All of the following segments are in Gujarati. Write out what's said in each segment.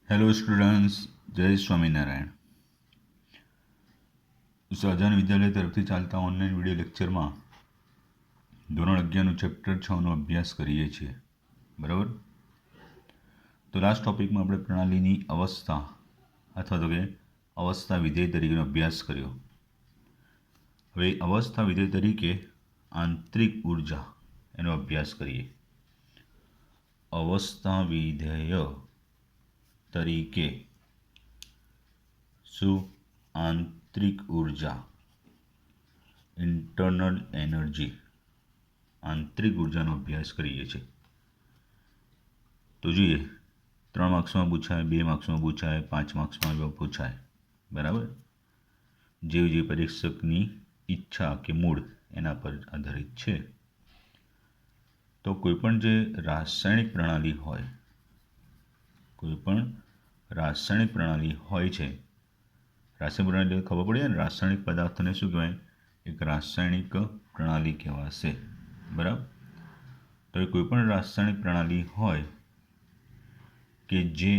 હેલો સ્ટુડન્ટ્સ, જય સ્વામિનારાયણ. સહજાન વિદ્યાલય તરફથી ચાલતા ઓનલાઈન વિડીયો લેક્ચરમાં ધોરણ 11નું ચેપ્ટર 6નો અભ્યાસ કરીએ છીએ. બરાબર. તો લાસ્ટ ટોપિકમાં આપણે પ્રણાલીની અવસ્થા અથવા તો કે અવસ્થા વિધેય તરીકેનો અભ્યાસ કર્યો. હવે અવસ્થા વિધેય તરીકે આંતરિક ઉર્જા એનો અભ્યાસ કરીએ. અવસ્થા વિધેય તરીકે શું? આંતરિક ઉર્જા, ઇન્ટરનલ એનર્જી, આંતરિક ઉર્જાનો અભ્યાસ કરીએ છીએ. તો જોઈએ, 3 માર્ક્સમાં પૂછાય, 2 માર્ક્સમાં પૂછાય, 5 માર્ક્સમાં પૂછાય. બરાબર. જે પરીક્ષકની ઈચ્છા કે મૂડ એના પર આધારિત છે. તો કોઈપણ જે રાસાયણિક પ્રણાલી હોય, કોઈપણ રાસાયણિક પ્રણાલી હોય છે, રાસાયણિક પ્રણાલી ખબર પડી ને, રાસાયણિક પદાર્થને શું કહેવાય? એક રાસાયણિક પ્રણાલી કહેવાશે. બરાબર. તો એ કોઈપણ રાસાયણિક પ્રણાલી હોય કે જે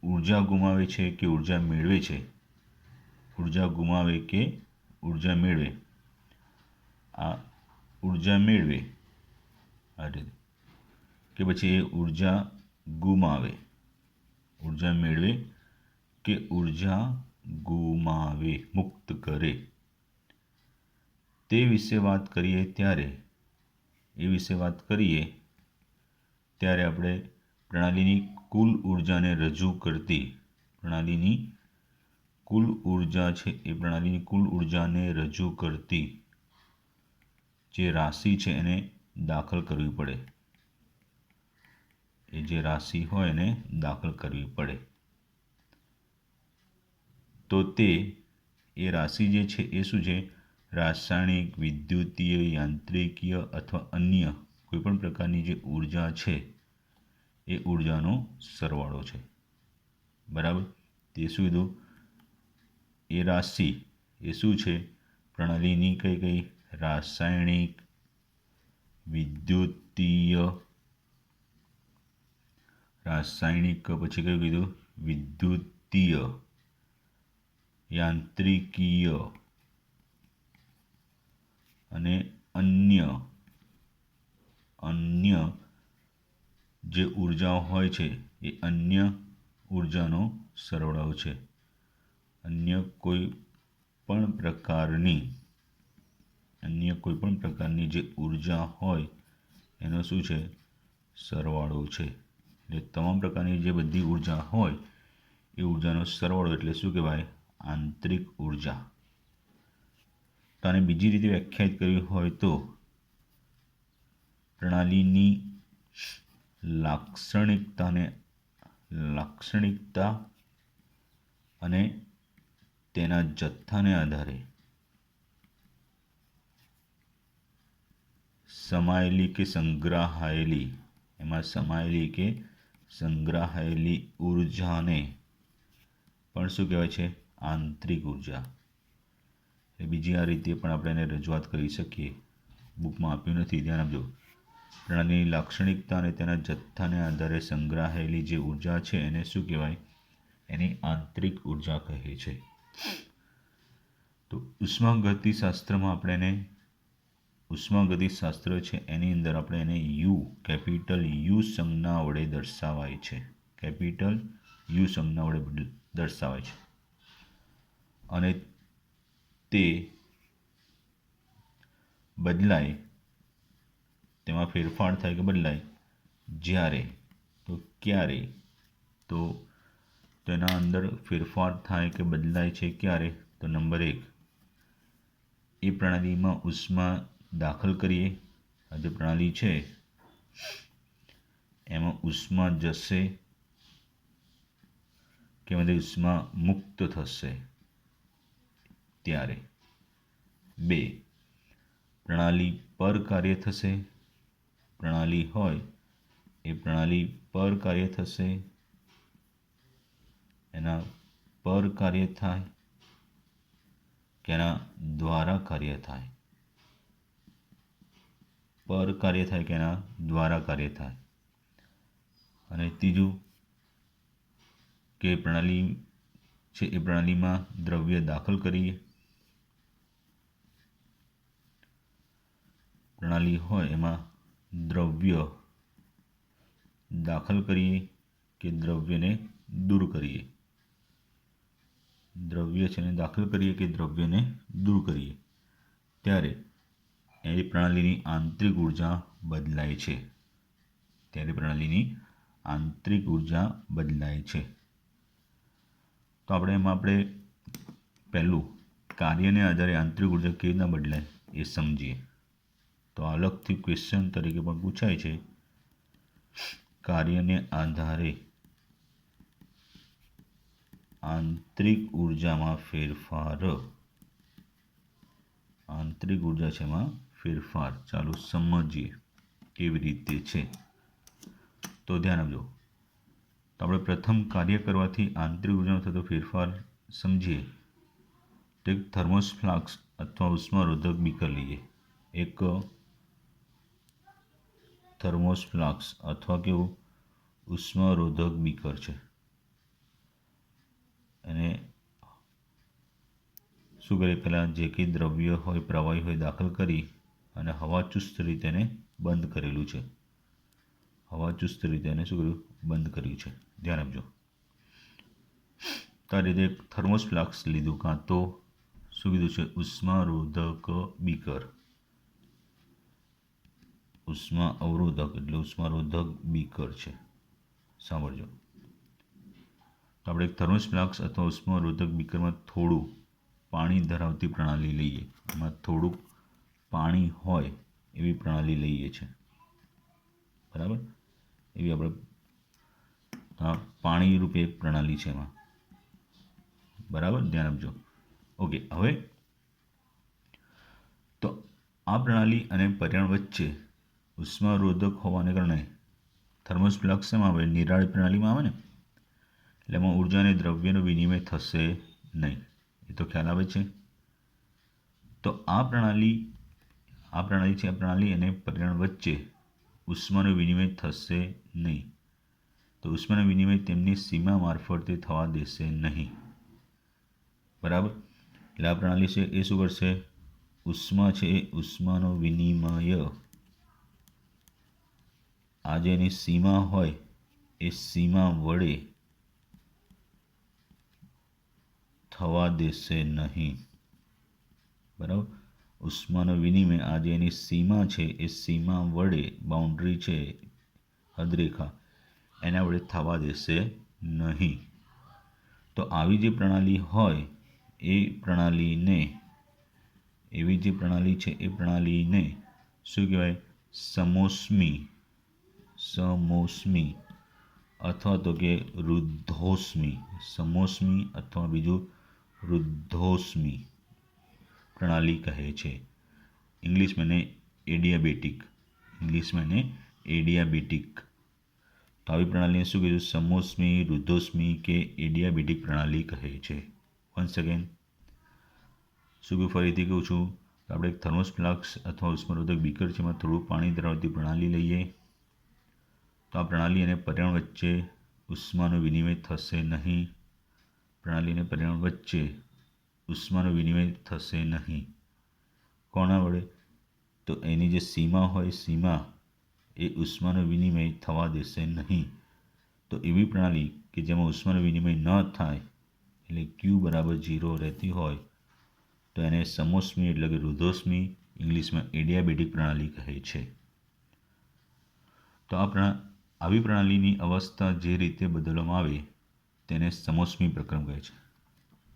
ઉર્જા ગુમાવે છે કે ઉર્જા મેળવે છે, ઉર્જા ગુમાવે કે ઉર્જા મેળવે, આ ઉર્જા મેળવે આ રીતે, કે પછી એ ઉર્જા ગુમાવે, ઉર્જા મેળવે કે ઉર્જા ગુમાવે, મુક્ત કરે, તે વિશે વાત કરીએ ત્યારે આપણે પ્રણાલીની કુલ ઉર્જાને રજૂ કરતી, પ્રણાલીની કુલ ઉર્જા છે એ પ્રણાલીની કુલ ઉર્જાને રજૂ કરતી જે રાશિ છે એને દાખલ કરવી પડે. એ જે રાશિ હોય એને દાખલ કરવી પડે. તો તે એ રાશિ જે છે એ શું છે? રાસાયણિક, વિદ્યુતીય, યાંત્રિકીય અથવા અન્ય કોઈપણ પ્રકારની જે ઉર્જા છે એ ઉર્જાનો સરવાળો છે. બરાબર. તે શું કીધું? એ રાશિ એ શું છે? પ્રણાલીની કઈ રાસાયણિક, વિદ્યુતીય, રાસાયણિક પછી કયું કીધું? વિદ્યુતીય, યાંત્રિકીય અને અન્ય જે ઉર્જાઓ હોય છે એ અન્ય ઉર્જાનો સરવાળો છે. અન્ય કોઈ પણ પ્રકારની જે ઉર્જા હોય એનો શું છે? સરવાળો છે. એટલે તમામ પ્રકારની જે બધી ઉર્જા હોય એ ઉર્જાનો સરવાળો એટલે શું કહેવાય? આંતરિક ઉર્જા. તો આને બીજી રીતે વ્યાખ્યાયિત કરવી હોય તો પ્રણાલીની લાક્ષણિકતા અને તેના જથ્થાને આધારે સમાયેલી કે સંગ્રહાયેલી ઉર્જાને પણ શું કહેવાય છે? આંતરિક ઉર્જા. એ બીજી આ રીતે પણ આપણે એને રજૂઆત કરી શકીએ. બુકમાં આપ્યું નથી, ધ્યાન આપજો. પ્રણાલીની લાક્ષણિકતા અને તેના જથ્થાને આધારે સંગ્રહાયેલી જે ઉર્જા છે એને શું કહેવાય? એની આંતરિક ઉર્જા કહે છે. તો ઉષ્માગતિશાસ્ત્રમાં આપણે એને ઉષ્માગતિશાસ્ત્ર છે એની અંદર આપણે એને કેપિટલ યુ સંજ્ઞા વડે દર્શાવાય છે. કેપિટલ યુ સંજ્ઞા વડે દર્શાવાય છે. અને તે બદલાય, તેમાં ફેરફાર થાય કે બદલાય જ્યારે, તો ક્યારે? તો તેના અંદર ફેરફાર થાય કે બદલાય છે ક્યારે? તો નંબર 1, એ પ્રણાલીમાં ઉષ્મા દાખલ કરીએ. આ જે પ્રણાલી છે એમાં ઉષ્મા જશે કે એમાંથી ઉષ્મા મુક્ત થશે ત્યારે. 2, પ્રણાલી પર કાર્ય થશે. પ્રણાલી હોય એ પ્રણાલી પર કાર્ય થશે, એના પર કાર્ય થાય કે એના દ્વારા કાર્ય થાય? પર કાર્ય થાય કે એના દ્વારા કાર્ય થાય? અને ત્રીજું, કે પ્રણાલી છે એ પ્રણાલીમાં દ્રવ્ય દાખલ કરીએ, પ્રણાલી હોય એમાં દ્રવ્ય દાખલ કરીએ કે દ્રવ્યને દૂર કરીએ, દ્રવ્ય છે એને દાખલ કરીએ કે દ્રવ્યને દૂર કરીએ, ત્યારે એ પ્રણાલીની આંતરિક ઉર્જા બદલાય છે, ત્યારે પ્રણાલીની આંતરિક ઉર્જા બદલાય છે. તો આપણે પહેલું કાર્યને આધારે આંતરિક ઉર્જા કેવી રીતના બદલાય એ સમજીએ. તો અલગથી ક્વેશ્ચન તરીકે પણ પૂછાય છે, કાર્યને આધારે આંતરિક ઉર્જામાં ફેરફાર, આંતરિક ઉર્જા છે એમાં ફેરફાર. ચાલો સમજીએ કેવી રીતે છે. તો ધ્યાન આપજો. તો આપણે પ્રથમ કાર્ય કરવાથી આંતરિક ઉર્જામાં થતો ફેરફાર સમજીએ. તો એક થર્મોસ ફ્લાસ્ક અથવા ઉષ્મારોધક બીકર લઈએ. એક થર્મોસ ફ્લાસ્ક અથવા કેવું ઉષ્મારોધક બીકર છે. અને શું કરીએ, પહેલાં જે કંઈ દ્રવ્ય હોય પ્રવાહી હોય દાખલ કરી અને હવાચુસ્ત રીતે એને બંધ કરેલું છે, હવાચુસ્ત રીતે એને શું કર્યું, બંધ કર્યું છે. ધ્યાન આપજો. તો આ રીતે એક થર્મોસ ફ્લાસ્ક લીધું, કાં તો શું કીધું છે, ઉષ્મારોધક બીકર, ઉષ્મા અવરોધક એટલે ઉષ્મારોધક બીકર છે. સાંભળજો. તો આપણે એક થર્મોસ ફ્લાસ્ક અથવા ઉષ્મારોધક બીકરમાં થોડું પાણી ધરાવતી પ્રણાલી લઈએ. એમાં થોડુંક પાણી હોય એવી પ્રણાલી લઈએ છીએ, બરાબર. એવી આપણે પાણી રૂપે એક પ્રણાલી છે એમાં, બરાબર. ધ્યાન આપજો. ઓકે. હવે તો આ પ્રણાલી અને પર્યાવરણ વચ્ચે ઉષ્મારોધક હોવાને કારણે થર્મોસ ફ્લાસ્ક શેમાં આવે, નિરાળી પ્રણાલીમાં આવે ને, એટલે એમાં ઉર્જા અને દ્રવ્યનો વિનિમય થશે નહીં. એ તો ખ્યાલ આવે છે. તો આ પ્રણાલી છે, આ પ્રણાલી અને પર્યાવરણ વચ્ચે ઉષ્માનો વિનિમય થશે નહીં. તો ઉષ્માનો વિનિમય તેમની સીમા મારફતે થવા દેશે નહીં, બરાબર. એટલે આ પ્રણાલી છે એ શું કરશે, ઉષ્મા છે એ ઉષ્માનો વિનિમય આ જે એની સીમા હોય એ સીમા વડે થવા દેશે નહીં, બરાબર. ઉષ્માનો વિનિમય આ જે એની સીમા છે એ સીમા વડે, બાઉન્ડ્રી છે, હદરેખા, એના વડે થવા દેશે નહીં. તો આવી જે પ્રણાલી હોય એ પ્રણાલીને, એવી જે પ્રણાલી છે એ પ્રણાલીને શું કહેવાય, સમોષ્મી અથવા તો કે રુદ્ધોષ્મી, સમોષ્મી અથવા બીજું રુદ્ધોષ્મી પ્રણાલી કહે છે. ઇંગ્લિશમાં એને એડિયાબેટિક. તો આવી પ્રણાલીને શું કીધું, સમોષ્મી, રુદ્ધોષ્મી કે એડિયાબેટિક પ્રણાલી કહે છે. વન્સ અગેન શું કહ્યું, ફરીથી કહું છું. આપણે એક થર્મોસ ફ્લાસ્ક અથવા ઉષ્મારોધક બીકર છે, એમાં થોડું પાણી ધરાવતી પ્રણાલી લઈએ. તો આ પ્રણાલી અને પર્યાવરણ વચ્ચે ઉષ્માનો વિનિમય થશે નહીં, પ્રણાલી અને પર્યાવરણ વચ્ચે ઉષ્માનો વિનિમય થશે નહીં. કોના વડે, તો એની જે સીમા હોય, સીમા એ ઉષ્માનો વિનિમય થવા દેશે નહીં. તો એવી પ્રણાલી કે જેમાં ઉષ્માનો વિનિમય ન થાય, એટલે Q બરાબર 0 રહેતી હોય, તો એને સમોષ્મી એટલે કે રુદ્ધોષ્મી, ઇંગ્લિશમાં એડિયાબેટિક પ્રણાલી કહે છે. તો આવી પ્રણાલીની અવસ્થા જે રીતે બદલવામાં આવે તેને સમોષ્મી પ્રક્રમ કહે છે.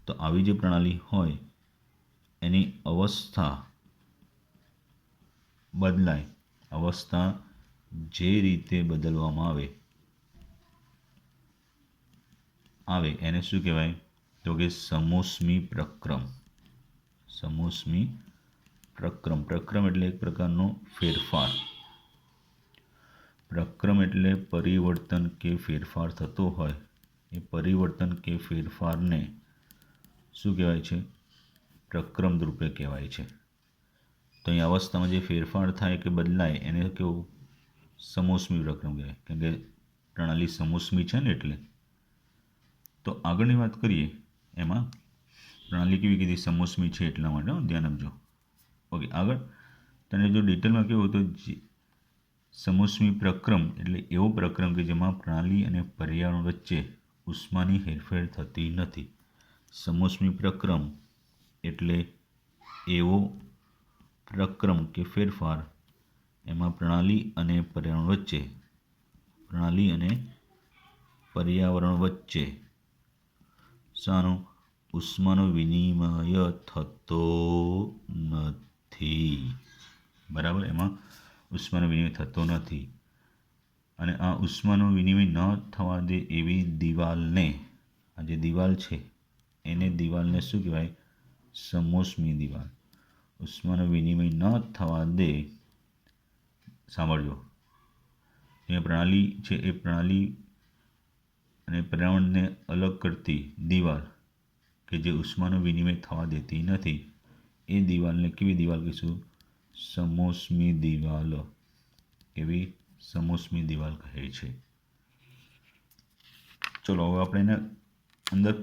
તો આવી જે પ્રણાલી હોય એની અવસ્થા બદલાય, અવસ્થા જે રીતે બદલવામાં આવે એને શું કહેવાય, તો કે સમોષ્મી પ્રક્રમ. સમોષ્મી પ્રક્રમ એટલે એક પ્રકારનો ફેરફાર. પ્રક્રમ એટલે પરિવર્તન કે ફેરફાર થતો હોય, એ પરિવર્તન કે ફેરફારને શું કહેવાય છે, પ્રક્રમ રૂપે કહેવાય છે. તો અહીં અવસ્થામાં જે ફેરફાર થાય કે બદલાય એને કેવું, સમોષ્મી પ્રક્રમ કહેવાય. કેમ કે પ્રણાલી સમોષ્મી છે ને એટલે. તો આગળની વાત કરીએ એમાં પ્રણાલી કેવી કીધી, સમોસમી છે એટલા માટે ધ્યાન આપજો. ઓકે, આગળ તને જો ડિટેલમાં કેવું તો સમોસમી પ્રક્રમ એટલે એવો પ્રક્રમ કે જેમાં પ્રણાલી અને પર્યાવરણ વચ્ચે ઉષ્માની હેરફેર થતી નથી. સમોસમી પ્રક્રમ એટલે એવો પ્રક્રમ કે ફેરફાર એમાં પ્રણાલી અને પર્યાવરણ વચ્ચે શાનો ઉષ્માનો વિનિમય થતો નથી. બરાબર, એમાં ઉષ્માનો વિનિમય થતો નથી. અને આ ઉષ્માનો વિનિમય ન થવા દે એવી દિવાલને, આ જે દિવાલ છે એને દિવાલને શું કહેવાય, સમોસમી દિવાલ. ઉષ્માનો વિનિમય ન થવા દે, સાંભળજો, જે પ્રણાલી છે એ પ્રણાલી અને પર્યાવરણને અલગ કરતી દિવાલ કે જે ઉષ્માનો વિનિમય થવા દેતી નથી, એ દિવાલને કેવી દિવાલ કહીશું, સમોસમી દિવાલ. એવી સમોસમી દિવાલ કહે છે. ચલો હવે આપણે એના અંદર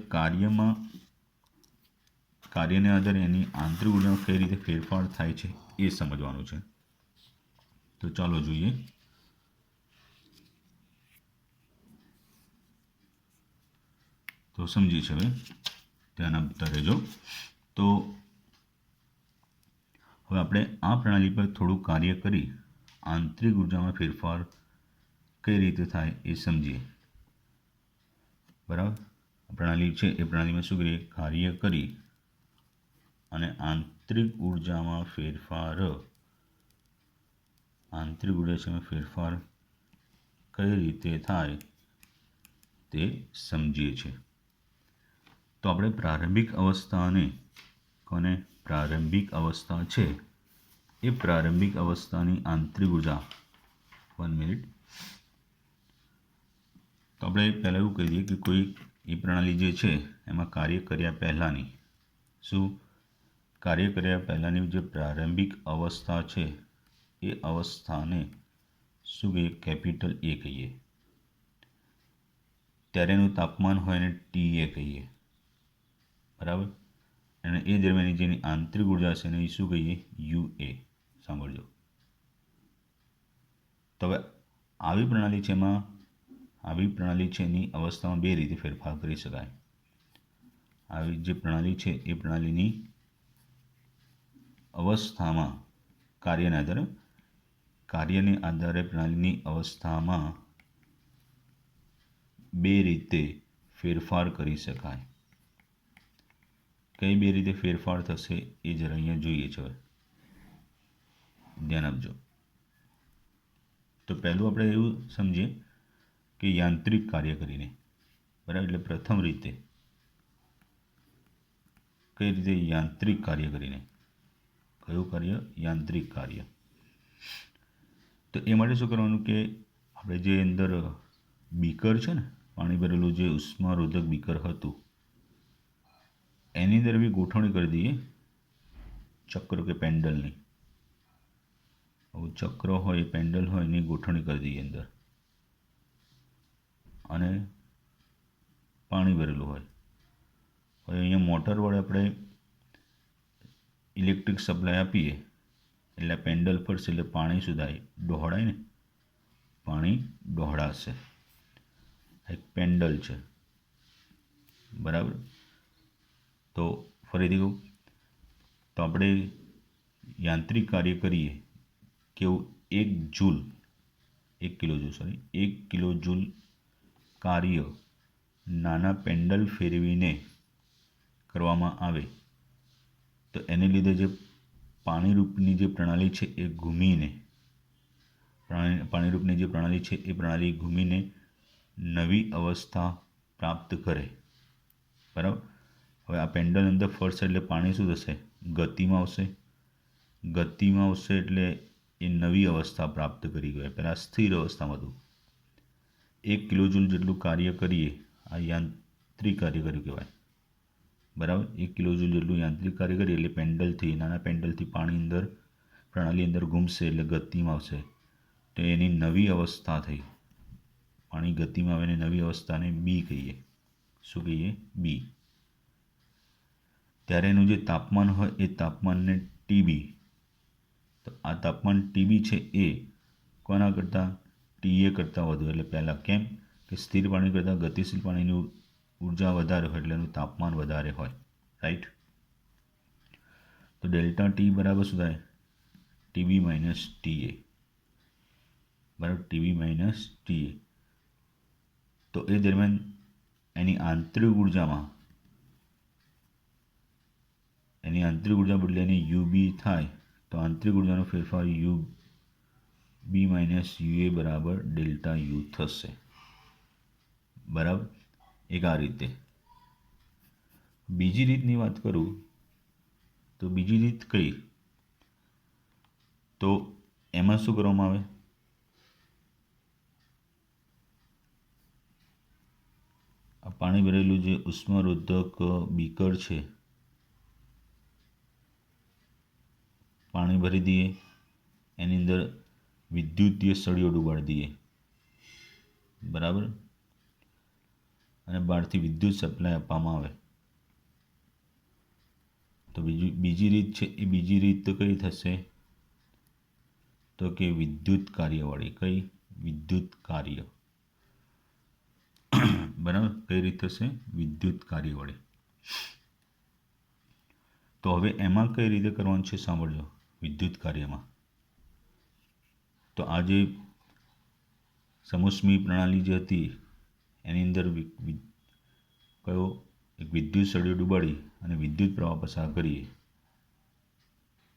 કાર્યને આધારે એની આંતરિક ઉર્જામાં કઈ રીતે ફેરફાર થાય છે એ સમજવાનું છે. તો ચાલો જોઈએ. તો સમજી છે, હવે ધ્યાન આપતા રહેજો. તો હવે આપણે આ પ્રણાલી પર થોડું કાર્ય કરી આંતરિક ઉર્જામાં ફેરફાર કઈ રીતે થાય એ સમજીએ. બરાબર, પ્રણાલી છે એ પ્રણાલીમાં શું કરીએ, કાર્ય કરી અને આંતરિક ઉર્જામાં ફેરફાર કઈ રીતે થાય તે સમજીએ છીએ. તો આપણે પ્રારંભિક અવસ્થા છે એ પ્રારંભિક અવસ્થાની આંતરિક ઉર્જા, 1 મિનિટ. તો આપણે પહેલાં એવું કહી દઈએ કે કોઈ એ પ્રણાલી જે છે એમાં કાર્ય કર્યા પહેલાંની જે પ્રારંભિક અવસ્થા છે એ અવસ્થાને શું કહીએ, કેપિટલ એ કહીએ. ત્યારે એનું તાપમાન હોય એને TA કહીએ. બરાબર, અને એ દરમિયાન જેની આંતરિક ઉર્જા છે એને શું કહીએ, UA. સાંભળજો. તો હવે આવી પ્રણાલી છે એની અવસ્થામાં બે રીતે ફેરફાર કરી શકાય. આવી જે પ્રણાલી છે એ પ્રણાલીની અવસ્થામાં કાર્યને આધારે પ્રણાલીની અવસ્થામાં બે રીતે ફેરફાર કરી શકાય. કઈ બે રીતે ફેરફાર થશે એ જરા અહીંયા જોઈએ છે. હવે ધ્યાન આપજો. તો પહેલું આપણે એવું સમજીએ કે યાંત્રિક કાર્ય કરીને. બરાબર, એટલે પ્રથમ રીતે કઈ રીતે, યાંત્રિક કાર્ય કરીને. કયું કાર્ય, યાંત્રિક કાર્ય. તો એ માટે શું કરવાનું કે આપણે જે અંદર બીકર છે ને, પાણી ભરેલું જે ઉષ્મારોધક બીકર હતું એની અંદર બી ગોઠવણી કરી દઈએ ચક્ર કે પેન્ડલની. ચક્ર હોય, પેન્ડલ હોય એની ગોઠવણી કરી દઈએ અંદર, અને પાણી ભરેલું હોય. હવે અહીંયા મોટર વડે આપણે ઇલેક્ટ્રિક સપ્લાય આપીએ એટલે પેન્ડલ ફરશે એટલે પાણી શું થાય, દોહડાય ને, પાણી દોહડાશે. એક પેન્ડલ છે. બરાબર, તો ફરીથી કહું તો આપણે યાંત્રિક કાર્ય કરીએ કેવું, 1 કિલો જૂલ કાર્ય નાના પેન્ડલ ફેરવીને કરવામાં આવે તો એને લીધે જે પાણીરૂપની જે પ્રણાલી છે એ ઘૂમીને નવી અવસ્થા પ્રાપ્ત કરે. બરાબર, હવે આ પેન્ડલ અંદર ફરશે એટલે પાણી શું થશે, ગતિમાં આવશે એટલે એ નવી અવસ્થા પ્રાપ્ત કરી ગયો. પહેલાં સ્થિર અવસ્થામાં હતું. 1 કિલોજૂલ જેટલું કાર્ય કરીએ આ યાંત્રિક કાર્ય કર્યું કહેવાય. બરાબર, 1 કિલોજૂલ જેટલું યાંત્રિક કાર્ય કરીએ એટલે નાના પેન્ડલથી પાણી પ્રણાલી અંદર ઘૂમશે એટલે ગતિમાં આવશે. તો એની નવી અવસ્થા થઈ, પાણી ગતિમાં આવે ને નવી અવસ્થાને B કહીએ. શું કહીએ બી. ત્યારે એનું જે તાપમાન હોય એ તાપમાનને ટીબી, તો આ તાપમાન ટીબી છે એ કોના કરતાં ટીએ કરતાં વધુ, એટલે પહેલાં કેમ કે સ્થિર પાણી કરતાં ગતિશીલ પાણીની ઉર્જા વધારે હોય એટલે એનું તાપમાન વધારે હોય, રાઈટ. તો ડેલ્ટા ટી બરાબર શું થાય, ટીબી માઇનસ ટીએ, બરાબર, ટીબી માઇનસ ટીએ. તો એ દરમિયાન એની આંતરિક ઉર્જા બદલે એની યુબી થાય, તો આંતરિક ઉર્જાનો ફેરફાર યુ બી માઇનસ યુએ બરાબર ડેલ્ટા યુ થશે, બરાબર. એક આ રીતે. બીજી રીતની વાત કરું તો બીજી રીત કઈ, તો એમાં શું કરવામાં આવે, આ પાણી ભરેલું જે ઉષ્મારોધક બીકર છે, પાણી ભરી દઈએ, એની અંદર વિદ્યુતીય સળિયો ડુબાડી દઈએ, બરાબર, અને બહારથી વિદ્યુત સપ્લાય આપવામાં આવે. તો બીજી રીત છે એ બીજી રીત તો કઈ થશે, તો કે વિદ્યુત કાર્યવાળી. કઈ વિદ્યુત કાર્ય, બરાબર, કઈ રીત થશે વિદ્યુત કાર્યવાળી. તો હવે એમાં કઈ રીતે કરવાનું છે સાંભળજો. વિદ્યુત કાર્યમાં તો આ જે સમોષ્મી પ્રણાલી જે હતી એની અંદર કયો એક વિદ્યુત સળિયો ડુબાડી અને વિદ્યુત પ્રવાહ પસાર કરીએ,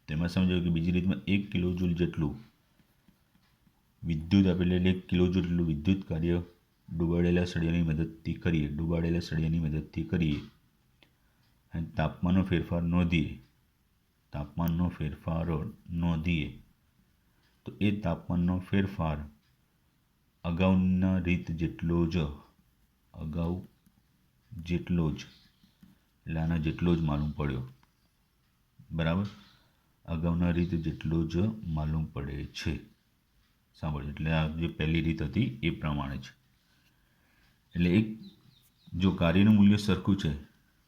તેમાં સમજો કે બીજી રીતમાં 1 કિલોજૂલ જેટલું વિદ્યુત આપેલ, એટલે 1 કિલોજૂલ જેટલું વિદ્યુત કાર્ય ડુબાડેલા સળિયાની મદદથી કરીએ અને તાપમાનનો ફેરફાર નોંધીએ, તો એ તાપમાનનો ફેરફાર અગાઉના રીત જેટલો જ એટલે આના જેટલો જ માલુમ પડ્યો, બરાબર, અગાઉના રીત જેટલો જ માલુમ પડે છે. સાંભળજો, એટલે આ જે પહેલી રીત હતી એ પ્રમાણે છે. એટલે એક જો કાર્યનું મૂલ્ય સરખું છે,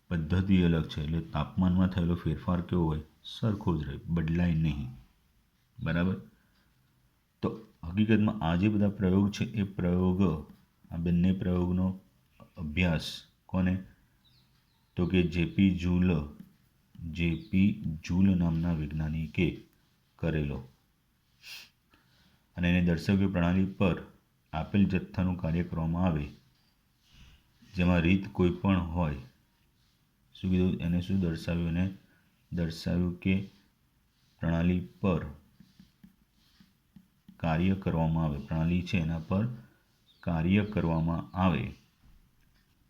પદ્ધતિ અલગ છે, એટલે તાપમાનમાં થયેલો ફેરફાર કેવો હોય, સરખો જ રહે, બદલાય નહીં, બરાબર. તો હકીકતમાં આ જે બધા પ્રયોગ છે એ આ બંને પ્રયોગનો અભ્યાસ કોને, તો કે જેપી જૂલ નામના વૈજ્ઞાનિકે કરેલો, અને એને દર્શાવ્યું પ્રણાલી પર આપેલ જથ્થાનું કાર્ય કરવામાં આવે જેમાં રીત કોઈ પણ હોય. શું કીધું એને, શું દર્શાવ્યું, એને દર્શાવ્યું કે પ્રણાલી પર કાર્ય કરવામાં આવે, પ્રણાલી છે એના પર કાર્ય કરવામાં આવે,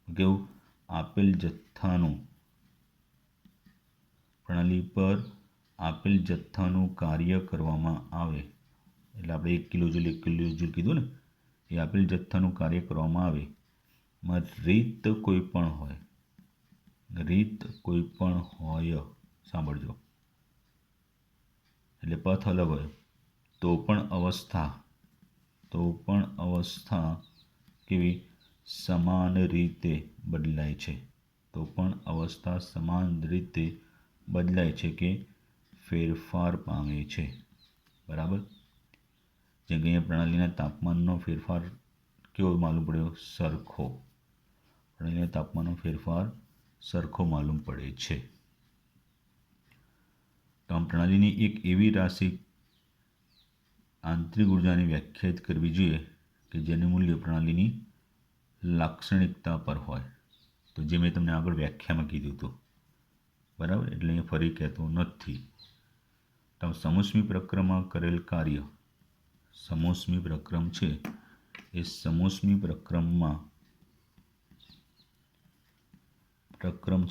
કેવું આપેલ જથ્થાનું, પ્રણાલી પર આપેલ જથ્થાનું કાર્ય કરવામાં આવે, એટલે આપણે 1 કિલોજૂલ કીધું ને, એ આપેલ જથ્થાનું કાર્ય કરવામાં આવે, રીત કોઈ પણ હોય, સાંભળજો, એટલે પથ અલગ હોય, તો પણ અવસ્થા કેવી સમાન રીતે બદલાય છે, કે ફેરફાર પામે છે, બરાબર. જેમ કે અહીંયા પ્રણાલીના તાપમાનનો ફેરફાર કેવો માલુમ પડ્યો, પ્રણાલીના તાપમાનનો ફેરફાર સરખો માલુમ પડે છે. તો આમ પ્રણાલીની એક એવી રાશિ આંતરિક ઉર્જાને વ્યાખ્યાયિત કરવી જોઈએ કે જેનું મૂલ્ય પ્રણાલીની લાક્ષણિકતા પર હોય. તો જે મેં તમને આગળ વ્યાખ્યામાં કીધું હતું, બરાબર, એટલે અહીંયા ફરી કહેતો નથી. તો સમોષ્મી પ્રક્રમમાં કરેલ કાર્ય, સમોષ્મી પ્રક્રમ છે એ સમોષ્મી પ્રક્રમ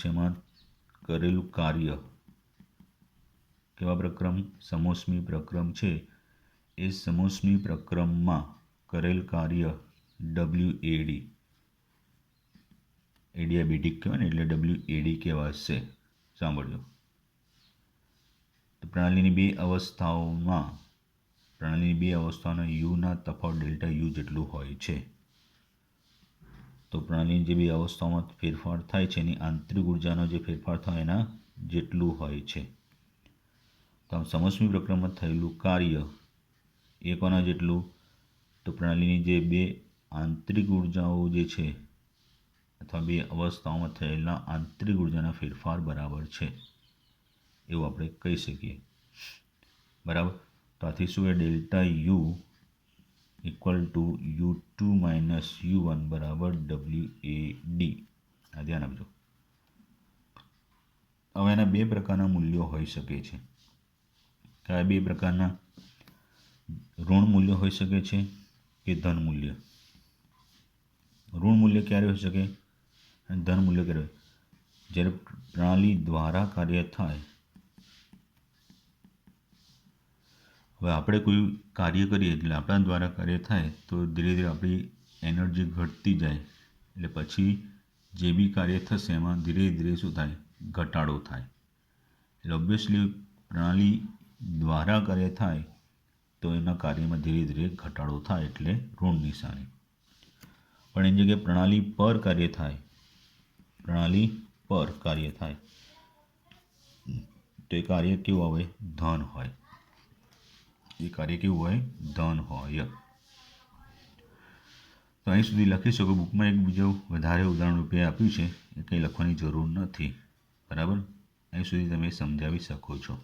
છે એમાં કરેલું કાર્ય, કેવા પ્રક્રમ, સમોષ્મી પ્રક્રમ છે એ સમોષ્મી પ્રક્રમમાં કરેલ કાર્ય WAD, એડિયાબેટિક કહેવાય ને, એટલે WAD કહેવાશે. સાંભળજો, તો પ્રણાલીની બે અવસ્થાઓના યુના તફાવત ડેલ્ટા યુ જેટલું હોય છે. તો તો પ્રણાલીની જે બે અવસ્થાઓમાં ફેરફાર થાય છે એની આંતરિક ઉર્જાનો જે ફેરફાર થાય એના જેટલું હોય છે. તો આમ સમોષ્મી પ્રક્રિયામાં થયેલું કાર્ય એ કોના જેટલું? તો પ્રણાલીની જે બે આંતરિક ઉર્જાઓ જે છે અથવા બે અવસ્થાઓમાં થયેલા આંતરિક ઉર્જાના ફેરફાર બરાબર છે એવું આપણે કહી શકીએ. બરાબર. તો આથી શું એ delta U equal to U2 minus U1 બરાબર WAD. આ ધ્યાન આપજો. હવે એના બે પ્રકારના મૂલ્યો હોઈ શકે છે. કયા બે પ્રકારના? ઋણ મૂલ્ય હોઈ શકે છે કે ધન મૂલ્ય. ઋણ મૂલ્ય ક્યારે હોઈ શકે અને ધન મૂલ્ય ક્યારે? જ્યારે પ્રણાલી દ્વારા કાર્ય થાય. હવે આપણે કોઈ કાર્ય કરીએ એટલે આપણા દ્વારા કાર્ય થાય તો ધીરે ધીરે આપણી એનર્જી ઘટતી જાય એટલે પછી જે બી કાર્ય થશે એમાં ધીરે ધીરે શું થાય? ઘટાડો થાય. એટલે ઓબ્વિયસલી પ્રણાલી દ્વારા કાર્ય થાય તો એના કાર્યમાં ધીરે ધીરે ઘટાડો થાય એટલે ઋણ નિશાની. પણ એની જગ્યાએ પ્રણાલી પર કાર્ય થાય, પ્રણાલી પર કાર્ય થાય તો એ કાર્ય કેવું આવે? ધન હોય. એ કાર્ય કેવું હોય? ધન હોય. તો અહીં સુધી લખી શકો. બુકમાં એક બીજું વધારે ઉદાહરણ રૂપે આપ્યું છે, એ કંઈ લખવાની જરૂર નથી. બરાબર. અહીં સુધી તમે સમજાવી શકો છો.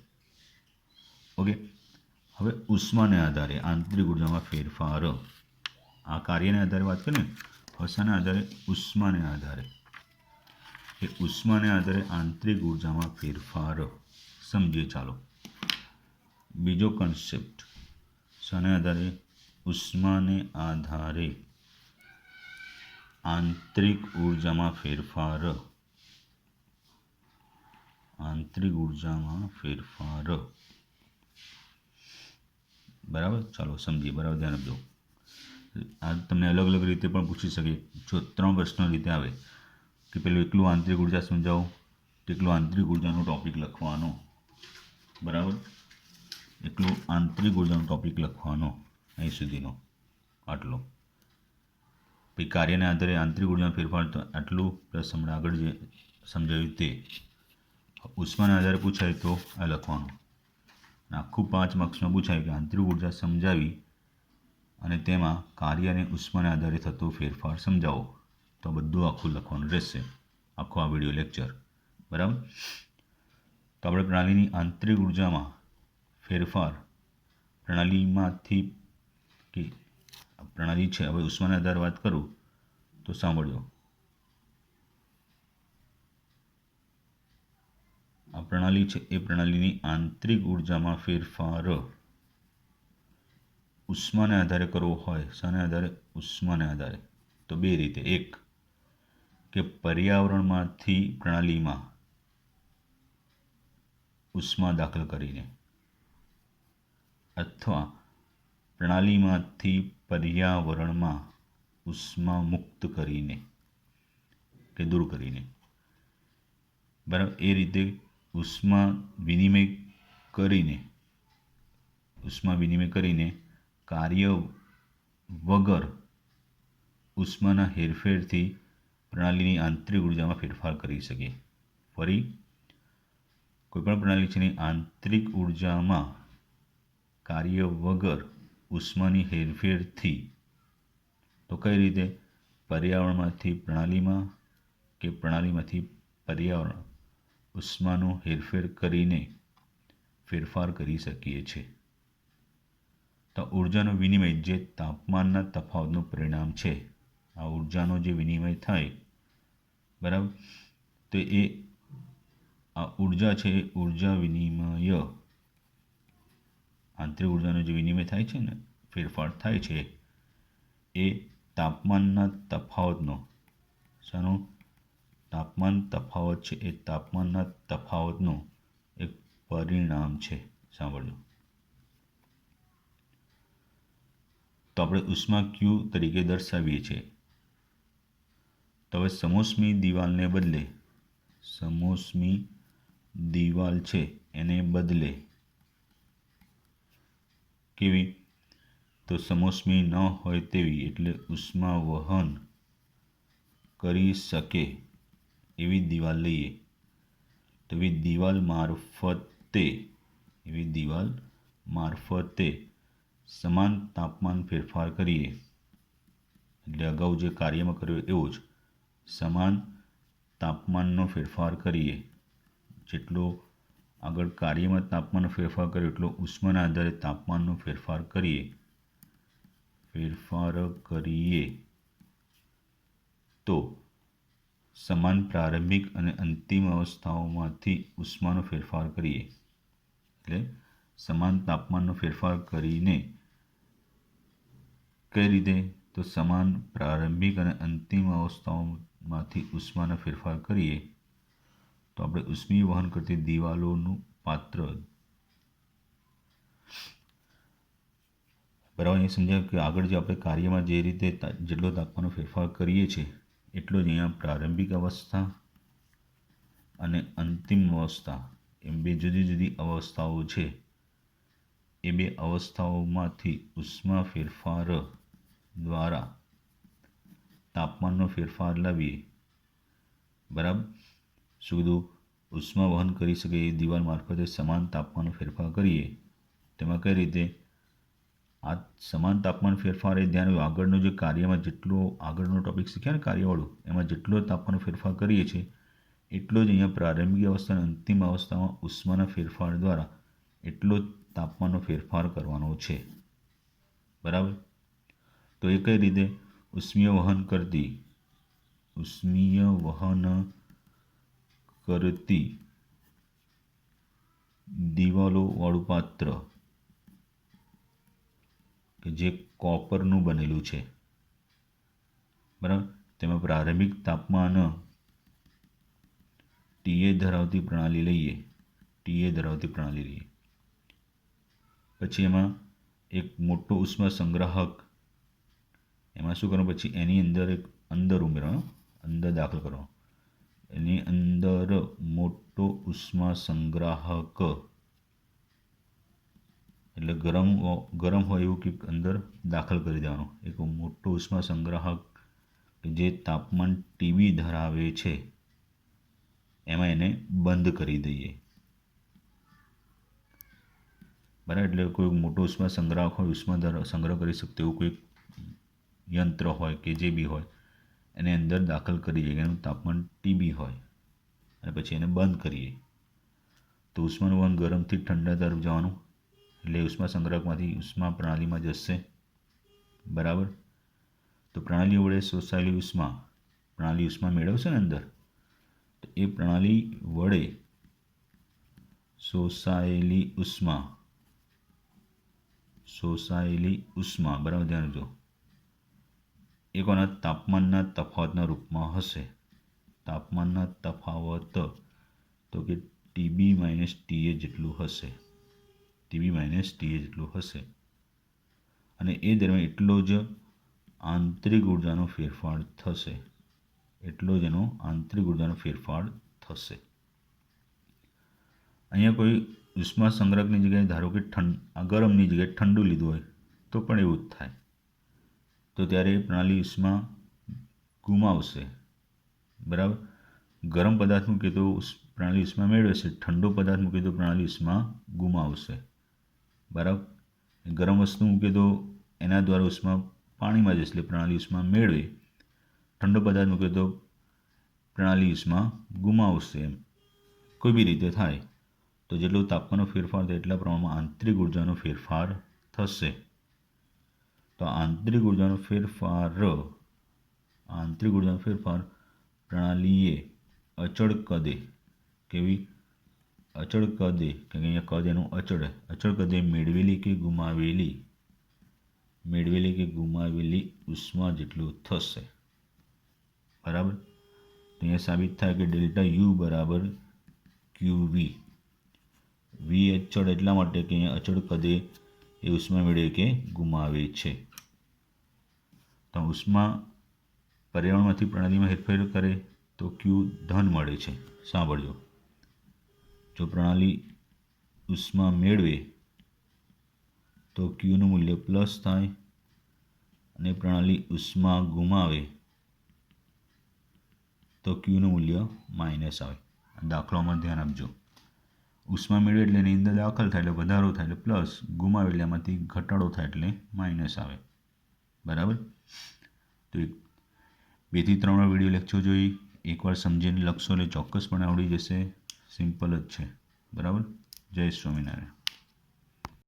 ઓકે. હવે ઉષ્માને આધારે આંતરિક ઉર્જામાં ફેરફાર. આ કાર્યને આધારે વાત કરીએ. હસાના આધારે ઉષ્માને આધારે એ ઉષ્માને આધારે આંતરિક ઉર્જામાં ફેરફાર સમજીએ. ચાલો બીજો કન્સેપ્ટ. શાને આધારે? ઉષ્માને આધારે આંતરિક ઉર્જામાં ફેરફાર. આંતરિક ઉર્જામાં ફેરફાર. બરાબર. ચાલો સમજીએ. બરાબર ધ્યાન આપજો. આ તમને અલગ અલગ રીતે પણ પૂછી શકે. જો 3 પ્રશ્નો રીતે આવે કે પેલું એકલું આંતરિક ઉર્જા સમજાવો, તેટલું આંતરિક ઉર્જાનો ટોપિક લખવાનો. બરાબર. એકલું આંતરિક ઉર્જાનો ટોપિક લખવાનો અહીં સુધીનો આટલો. પછી કાર્યને આધારે આંતરિક ઉર્જાનો ફેરફાર તો આટલું પ્લસ હમણાં આગળ જે સમજાવ્યું તે. ઉષ્માના આધારે પૂછાય તો આ લખવાનું. આખું 5 માર્ક્સમાં પૂછાય કે આંતરિક ઉર્જા સમજાવી અને તેમાં કાર્ય અને ઉષ્માના આધારે થતો ફેરફાર સમજાવો, તો બધું આખું લખવાનું રહેશે, આખો આ વિડીયો લેક્ચર. બરાબર. તો આપણે પ્રણાલીની આંતરિક ઉર્જામાં ફેરફાર પ્રણાલીમાંથી કે પ્રણાલી છે. હવે ઉષ્માના આધારે વાત કરું તો સાંભળજો. આ પ્રણાલી છે એ પ્રણાલીની આંતરિક ઉર્જામાં ફેરફાર ઉષ્માને આધારે કરવો હોય. શાને આધારે? ઉષ્માને આધારે. તો બે રીતે. એક કે પર્યાવરણમાંથી પ્રણાલીમાં ઉષ્મા દાખલ કરીને, અથવા પ્રણાલીમાંથી પર્યાવરણમાં ઉષ્મા મુક્ત કરીને કે દૂર કરીને. બરાબર. એ રીતે ઉષ્મા વિનિમય કરીને કાર્ય વગર ઉષ્માના હેરફેરથી પ્રણાલીની આંતરિક ઉર્જામાં ફેરફાર કરી શકીએ. ફરી કોઈપણ પ્રણાલી છે એની આંતરિક ઉર્જામાં કાર્ય વગર ઉષ્માની હેરફેરથી. તો કઈ રીતે? પર્યાવરણમાંથી પ્રણાલીમાં કે પ્રણાલીમાંથી પર્યાવરણ ઉષ્માનો હેરફેર કરીને ફેરફાર કરી શકીએ છીએ. તો ઉર્જાનો વિનિમય જે તાપમાનના તફાવતનું પરિણામ છે. આ ઉર્જાનો જે વિનિમય થાય, બરાબર, તો એ આ ઉર્જા છે એ ઉર્જા વિનિમય, આંતરિક ઉર્જાનો જે વિનિમય થાય છે ને, ફેરફાર થાય છે, એ તાપમાનના તફાવતનો. શાનો? તાપમાન તફાવત છે એ તાપમાનના તફાવતનું એક પરિણામ છે. સાંભળજો. તો આપણે ઉષ્મા ક્યુ તરીકે દર્શાવીએ છીએ. તો હવે સમોષ્મી દિવાલને બદલે, સમોષ્મી દિવાલ છે એને બદલે કેવી? તો સમોષ્મી ન હોય તેવી, એટલે ઉષ્મા વહન કરી શકે એવી દીવાલ લઈએ તો એવી દીવાલ મારફતે સમાન તાપમાન ફેરફાર કરીએ એટલે અગાઉ જે કાર્યમાં કર્યો એવો જ સમાન તાપમાનનો ફેરફાર કરીએ જેટલો આગળ કાર્યમાં તાપમાનનો ફેરફાર કર્યો એટલો ઉષ્માના આધારે તાપમાનનો ફેરફાર કરીએ તો સમાન પ્રારંભિક અને અંતિમ અવસ્થાઓમાંથી ઉષ્માનો ફેરફાર કરીએ એટલે સમાન તાપમાનનો ફેરફાર કરીને કઈ રીતે તો સમાન પ્રારંભિક અને અંતિમ અવસ્થાઓમાંથી ઉષ્માનો ફેરફાર કરીએ તો આપણે ઉષ્મીય વહન કરતી દિવાલોનું પાત્ર બરાબર અહીં સમજાય કે આગળ જે આપણે કાર્યમાં જે રીતે જેટલો તાપમાનનો ફેરફાર કરીએ છીએ એટલો જ અહીંયા પ્રારંભિક અવસ્થા અને અંતિમ અવસ્થા એમ બે જુદી જુદી અવસ્થાઓ છે એ બે અવસ્થાઓમાંથી ઉષ્મા ફેરફાર દ્વારા તાપમાનનો ફેરફાર લાવીએ બરાબર શું કીધું ઉષ્મા વહન કરી શકે એ દિવાલ મારફતે સમાન તાપમાનનો ફેરફાર કરીએ તેમાં કઈ રીતે આ સમાન તાપમાન ફેરફાર એ ધ્યાન આગળનો જે કાર્યમાં જેટલો આગળનો ટોપિક શીખ્યા ને કાર્યવાળું એમાં જેટલો તાપમાનનો ફેરફાર કરીએ છીએ એટલો જ અહીંયા પ્રારંભિક અવસ્થા અને અંતિમ અવસ્થામાં ઉષ્માના ફેરફાર દ્વારા એટલો જ તાપમાનનો ફેરફાર કરવાનો છે બરાબર તો એ કઈ રીતે ઉષ્મીય વહન કરતી દિવાલોવાળું પાત્ર કે જે કોપરનું બનેલું છે બરાબર તેમાં પ્રારંભિક તાપમાન TA ધરાવતી પ્રણાલી લઈએ પછી એમાં એક મોટો ઉષ્મા સંગ્રાહક એમાં શું કરવાનું પછી એની અંદર એક ઉમેરવાનો અંદર દાખલ કરવાનો એની અંદર મોટો ઉષ્મા સંગ્રાહક એટલે ગરમ હોય એવું કંઈક અંદર દાખલ કરી દેવાનો એક મોટો ઉષ્મા સંગ્રાહક જે તાપમાન TB ધરાવે છે એમાં એને બંધ કરી દઈએ બરાબર એટલે કોઈ મોટો ઉષ્મા સંગ્રાહક હોય ઉષ્મા સંગ્રહ કરી શકતો એવું કોઈ યંત્ર હોય કે જે બી હોય એને અંદર દાખલ કરી દઈએ એનું તાપમાન TB હોય અને પછી એને બંધ કરીએ તો ઉષ્માનું વહન ગરમથી ઠંડા તરફ જવાનું એટલે ઉષ્મા સંગ્રાહકમાંથી ઉષ્મા પ્રણાલીમાં જશે બરાબર તો પ્રણાલી વડે શોષાયેલી ઉષ્મા મેળવશે ને અંદર તો એ પ્રણાલી વડે શોષાયેલી ઉષ્મા બરાબર ધ્યાન રાખજો એ કોના તાપમાનના તફાવતના રૂપમાં હશે તાપમાનના તફાવત તો કે TB - TA જેટલું હશે અને એ દરમિયાન એટલો જ આંતરિક ઉર્જાનો ફેરફાર થશે અહીંયા કોઈ ઉષ્મા સંગ્રાહકની જગ્યાએ ધારો કે ગરમની જગ્યાએ ઠંડુ લીધું હોય તો પણ એવું જ થાય તો ત્યારે પ્રણાલી ઉષ્મા ગુમાવશે બરાબર ગરમ પદાર્થ મૂકીએ તો પ્રણાલી ઉષ્મા મેળવશે ઠંડો પદાર્થ મૂકીએ તો પ્રણાલી ઉષ્મા ગુમાવશે બરાબર ગરમ વસ્તુ મૂકીએ તો એના દ્વારા ઉષ્મા પાણીમાં જશે એટલે પ્રણાલી ઉષ્મા મેળવે ઠંડો પદાર્થ મૂકીએ તો પ્રણાલી ઉષ્મા ગુમાવશે એમ કોઈ બી રીતે થાય તો જેટલો તાપમાનનો ફેરફાર થાય એટલા પ્રમાણમાં આંતરિક ઉર્જાનો ફેરફાર થશે તો આંતરિક ઉર્જાનો ફેરફાર પ્રણાલીએ અચળ કદે કે અહીંયા કદ એનું અચળ કદે મેળવેલી કે ગુમાવેલી ઉષ્મા જેટલું થશે બરાબર તો અહીંયા સાબિત થાય કે ડેલ્ટા U બરાબર QV V અચળ એટલા માટે કે અહીંયા અચળ કદે એ ઉષ્મા મેળવે કે ગુમાવે છે તો ઉષ્મા પર્યાવરણમાંથી પ્રણાલીમાં હેરફેર કરે તો Q ધન મળે છે સાંભળજો જો પ્રણાલી ઉષ્મા મેળવે તો Qનું મૂલ્ય પ્લસ થાય અને પ્રણાલી ઉષ્મા ગુમાવે તો ક્યુનું મૂલ્ય માઇનસ આવે. દાખલામાં ધ્યાન આપજો. ઉષ્મા મેળવે એટલે એની અંદર દાખલ થાય એટલે વધારો થાય એટલે પ્લસ, ગુમાવે એટલે એમાંથી ઘટાડો થાય એટલે માઇનસ આવે. બરાબર. તો 2 થી 3 વિડીયો લેક્ચર જોઈ એકવાર સમજીને લખશો એટલે ચોક્કસપણે આવડી જશે. સિમ્પલ જ છે. બરાબર. જય સ્વામિનારાયણ.